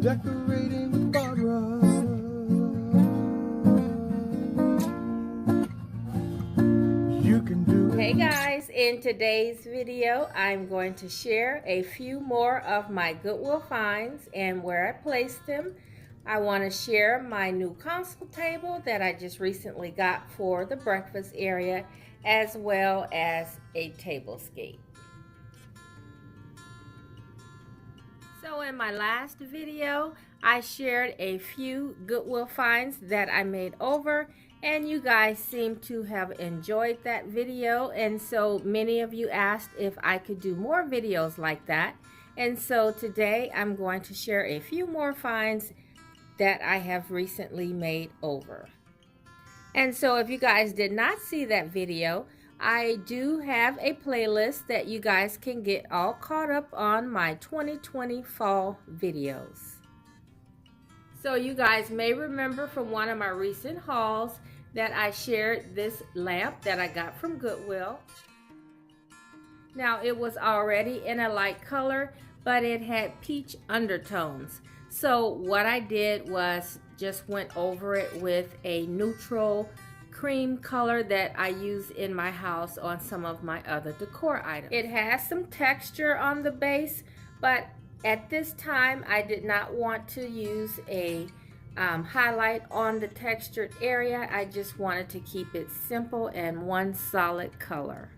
decorating with Barbara. You can do it. Hey guys, in today's video I'm going to share a few more of my Goodwill finds and where I placed them. I want to share my new console table that I just recently got for the breakfast area, as well as a tablescape. So in my last video, I shared a few Goodwill finds that I made over, and you guys seem to have enjoyed that video, and so many of you asked if I could do more videos like that. And so today I'm going to share a few more finds that I have recently made over. And so if you guys did not see that video, I do have a playlist that you guys can get all caught up on my 2020 fall videos. So you guys may remember from one of my recent hauls that I shared this lamp that I got from Goodwill. Now it was already in a light color, but it had peach undertones. So what I did was just went over it with a neutral cream color that I use in my house on some of my other decor items. It has some texture on the base, but at this time I did not want to use a highlight on the textured area. I just wanted to keep it simple and one solid color.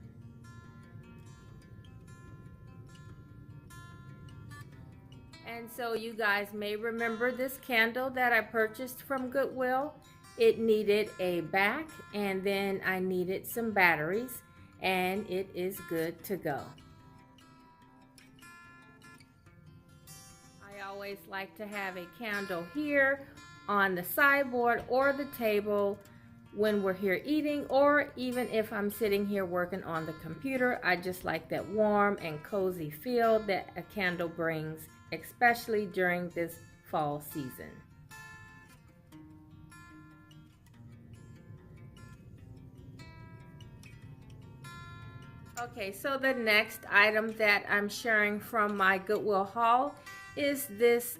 And so you guys may remember this candle that I purchased from Goodwill. It needed a back, and then I needed some batteries, and it is good to go. I always like to have a candle here on the sideboard or the table when we're here eating, or even if I'm sitting here working on the computer. I just like that warm and cozy feel that a candle brings, especially during this fall season. Okay, so the next item that I'm sharing from my Goodwill haul is this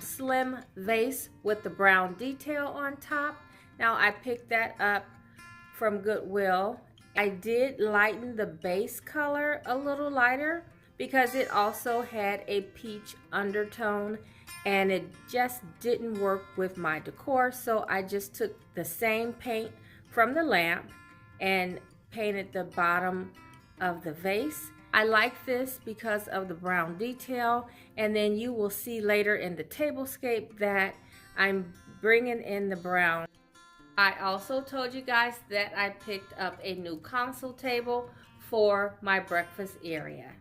slim vase with the brown detail on top. Now I picked that up from Goodwill. I did lighten the base color a little lighter because it also had a peach undertone, and it just didn't work with my decor. So I just took the same paint from the lamp and painted the bottom of the vase. I like this because of the brown detail, and then you will see later in the tablescape that I'm bringing in the brown. I also told you guys that I picked up a new console table for my breakfast area.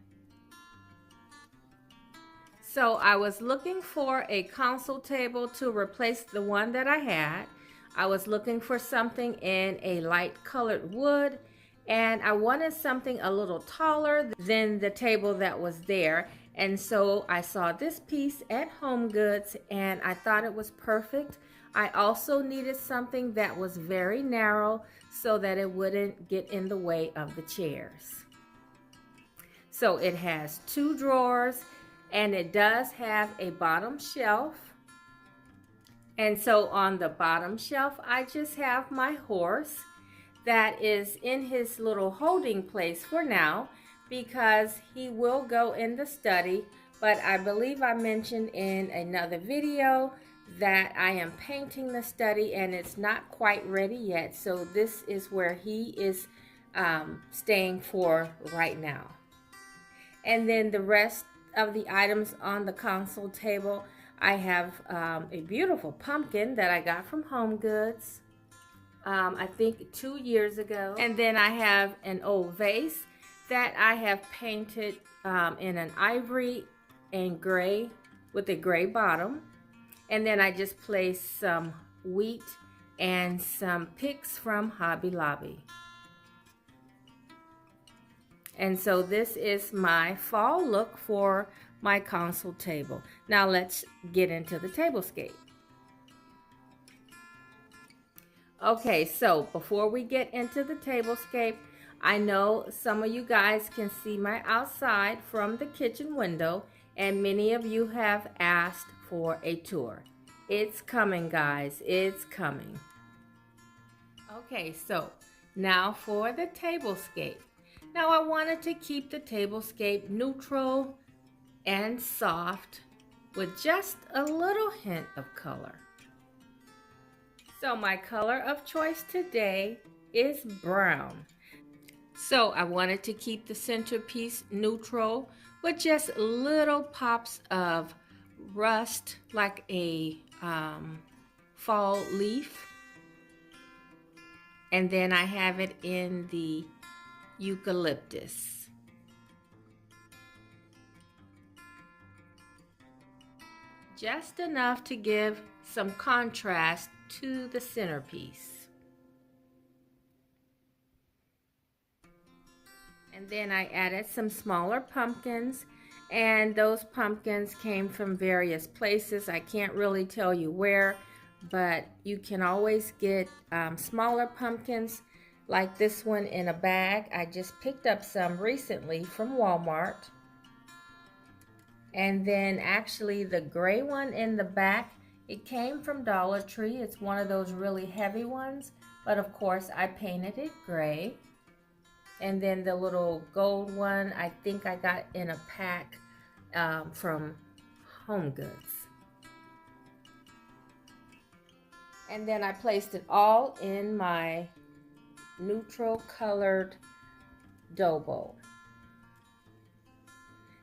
So I was looking for a console table to replace the one that I had. I was looking for something in a light colored wood, and I wanted something a little taller than the table that was there. And so I saw this piece at Homegoods, and I thought it was perfect. I also needed something that was very narrow so that it wouldn't get in the way of the chairs. So it has 2 drawers, and it does have a bottom shelf. And so on the bottom shelf, I just have my horse that is in his little holding place for now, because he will go in the study. But I believe I mentioned in another video that I am painting the study and it's not quite ready yet. So this is where he is staying for right now. And then the rest of the items on the console table, I have a beautiful pumpkin that I got from Homegoods. I think 2 years ago. And then I have an old vase that I have painted in an ivory and gray with a gray bottom. And then I just placed some wheat and some picks from Hobby Lobby. And so this is my fall look for my console table. Now let's get into the tablescape. Okay, so before we get into the tablescape, I know some of you guys can see my outside from the kitchen window, and many of you have asked for a tour. It's coming, guys, it's coming. Okay, so now for the tablescape. Now I wanted to keep the tablescape neutral and soft with just a little hint of color. So my color of choice today is brown. So I wanted to keep the centerpiece neutral with just little pops of rust, like a fall leaf. And then I have it in the eucalyptus. Just enough to give some contrast to the centerpiece. And then I added some smaller pumpkins, and those pumpkins came from various places. I can't really tell you where, but you can always get smaller pumpkins like this one in a bag. I just picked up some recently from Walmart. And then actually the gray one in the back, it came from Dollar Tree. It's one of those really heavy ones, but of course I painted it gray. And then the little gold one, I think I got in a pack from Homegoods. And then I placed it all in my neutral colored dough bowl.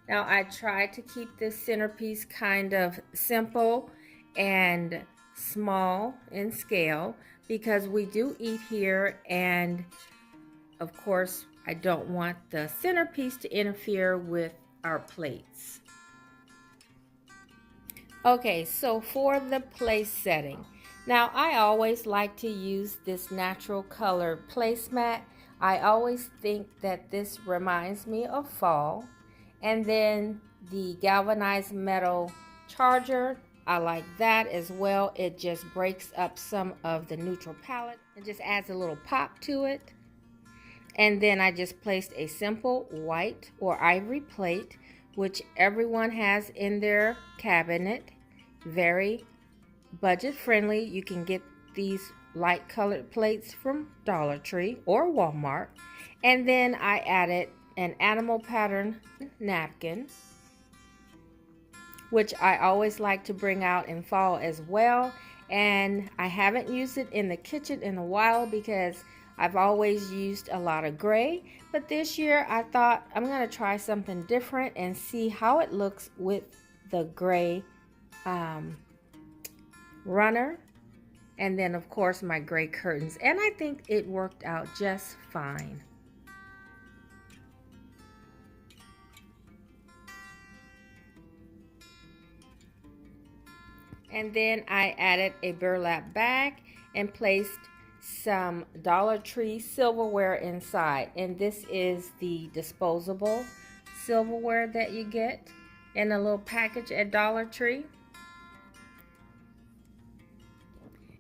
Now I tried to keep this centerpiece kind of simple and small in scale because we do eat here, and of course I don't want the centerpiece to interfere with our plates. Okay, so for the place setting. Now I always like to use this natural color placemat. I always think that this reminds me of fall. And then the galvanized metal charger, I like that as well. It just breaks up some of the neutral palette and just adds a little pop to it. And then I just placed a simple white or ivory plate, which everyone has in their cabinet. Very budget friendly. You can get these light colored plates from Dollar Tree or Walmart. And then I added an animal pattern napkin, which I always like to bring out in fall as well. And I haven't used it in the kitchen in a while because I've always used a lot of gray, but this year I thought I'm going to try something different and see how it looks with the gray runner, and then of course my gray curtains, and I think it worked out just fine. And then I added a burlap bag and placed some Dollar Tree silverware inside, and this is the disposable silverware that you get in a little package at Dollar Tree.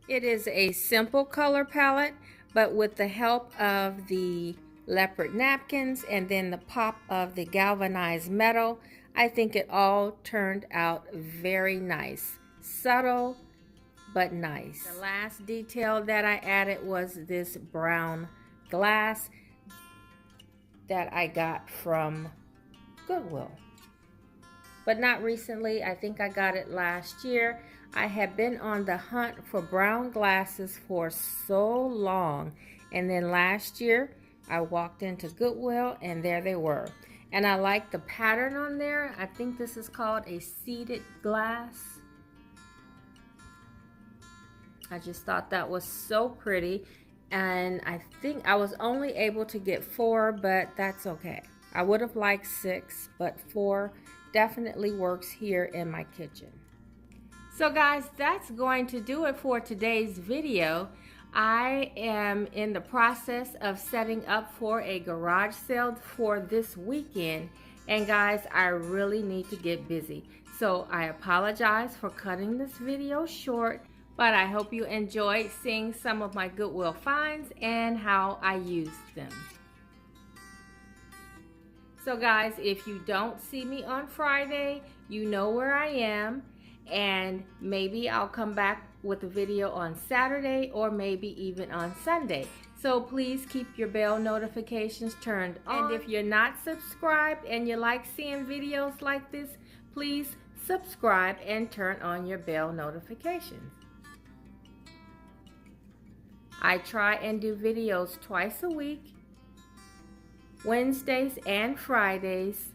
It is a simple color palette, but with the help of the leopard napkins and then the pop of the galvanized metal, I think it all turned out very nice. Subtle but nice. The last detail that I added was this brown glass that I got from Goodwill, but not recently. I think I got it last year. I have been on the hunt for brown glasses for so long, and then last year I walked into Goodwill and there they were, and I like the pattern on there. I think this is called a seated glass. I just thought that was so pretty, and I think I was only able to get 4, but that's okay. I would have liked 6, but 4 definitely works here in my kitchen. So guys, that's going to do it for today's video. I am in the process of setting up for a garage sale for this weekend, and guys, I really need to get busy. So I apologize for cutting this video short, but I hope you enjoyed seeing some of my Goodwill finds and how I used them. So guys, if you don't see me on Friday, you know where I am, and maybe I'll come back with a video on Saturday or maybe even on Sunday. So please keep your bell notifications turned on. And if you're not subscribed and you like seeing videos like this, please subscribe and turn on your bell notifications. I try and do videos twice a week, Wednesdays and Fridays.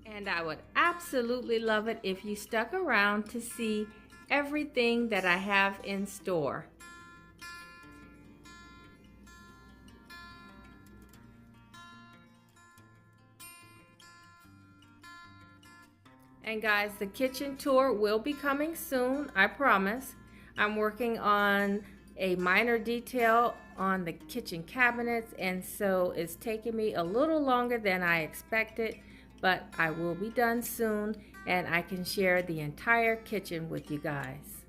And I would absolutely love it if you stuck around to see everything that I have in store. And guys, the kitchen tour will be coming soon, I promise. I'm working on a minor detail on the kitchen cabinets, and so it's taking me a little longer than I expected, but I will be done soon and I can share the entire kitchen with you guys.